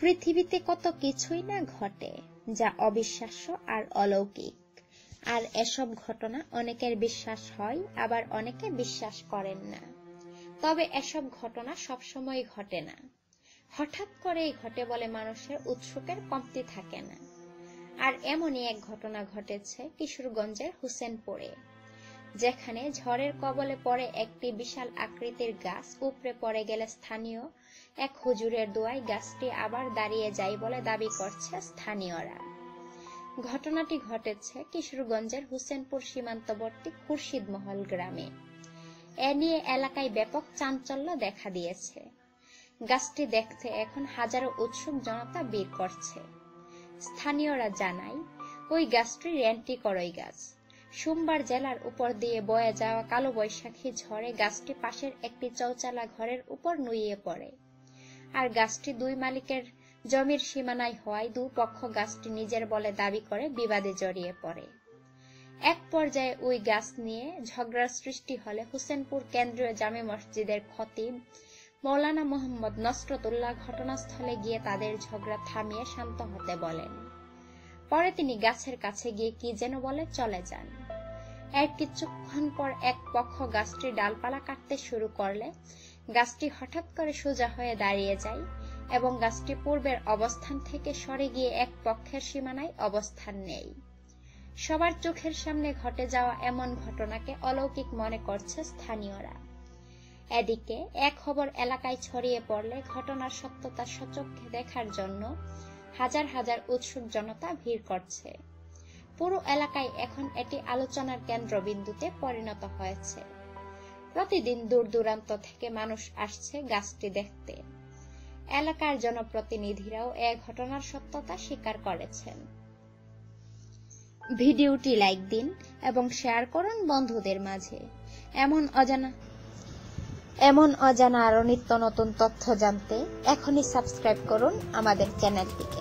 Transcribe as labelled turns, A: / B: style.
A: পৃথিবীতে কত কিছুই না ঘটে যা অবিশ্বাস্য আর অলৌকিক, আর এসব ঘটনা অনেকের বিশ্বাস হয়, আবার অনেকে বিশ্বাস করেন না। তবে এসব ঘটনা সবসময় ঘটে না, হঠাৎ করেই ঘটে বলে মানুষের উৎসুকের কমতি থাকে না। আর এমনই এক ঘটনা ঘটেছে কিশোরগঞ্জের হোসেনপুরে, যেখানে ঝড়ের কবলে পড়ে একটি বিশাল আকৃতির গাছ উপড়ে পড়ে গেলে স্থানীয় এক হুজুরের দোয়ায় গাছটি আবার দাঁড়িয়ে যায় বলে দাবি করছে স্থানীয়রা। ঘটনাটি ঘটেছে কিশোরগঞ্জের হোসেনপুর সীমান্তবর্তী খুরশিদমহল গ্রামে। এ নিয়ে এলাকায় ব্যাপক চাঞ্চল্য দেখা দিয়েছে। গাছটি দেখতে এখন হাজারো উৎসুক জনতা ভিড় করছে। স্থানীয়রা জানায়, ওই গাছটি রেন্টি করই গাছ। সোমবার জেলার উপর দিয়ে বয়ে যাওয়া কালো বৈশাখী ঝড়ে গাছটি পাশের একটি চৌচালা ঘরের উপর নুইয়ে পড়ে। আর গাছটি দুই মালিকের জমির সীমানায় হওয়ায় দুপক্ষ গাছটি নিজের বলে দাবি করে বিবাদে জড়িয়ে পড়ে। এক পর্যায়ে ওই গাছ নিয়ে ঝগড়ার সৃষ্টি হলে হোসেনপুর কেন্দ্রীয় জামে মসজিদের খতিব মৌলানা মোহাম্মদ নসরতুল্লাহ ঘটনাস্থলে গিয়ে তাদের ঝগড়া থামিয়ে শান্ত হতে বলেন। পরে তিনি গাছের কাছে গিয়ে কি যেন বলে চলে যান। এর কিছুক্ষণ পর এক পক্ষ গাছটির ডালপালা কাটতে শুরু করলে গাছটি হঠাৎ করে সোজা হয়ে দাঁড়িয়ে যায় এবং গাছটি পূর্বের অবস্থান থেকে সরে গিয়ে এক পক্ষের সীমানায় অবস্থান নেয়। সবার চোখের সামনে ঘটে যাওয়া এমন ঘটনাকে অলৌকিক মনে করছে স্থানীয়রা। এদিকে এক খবর এলাকায় ছড়িয়ে পড়লে ঘটনার সত্যতা স্বচক্ষে দেখার জন্য হাজার হাজার উৎসুক জনতা ভিড় করছে। পুরো এলাকায় এখন এটি আলোচনার কেন্দ্রবিন্দুতে পরিণত হয়েছে। প্রতিদিন দূর দূরান্ত থেকে মানুষ আসছে গাছটি দেখতে। এলাকার জনপ্রতিনিধিরাও এ ঘটনার সত্যতা স্বীকার করেছেন। ভিডিওটি লাইক দিন এবং শেয়ার করুন বন্ধুদের মাঝে। এমন অজানা আরো নিত্য নতুন তথ্য জানতে এখনই সাবস্ক্রাইব করুন আমাদের চ্যানেলটিকে।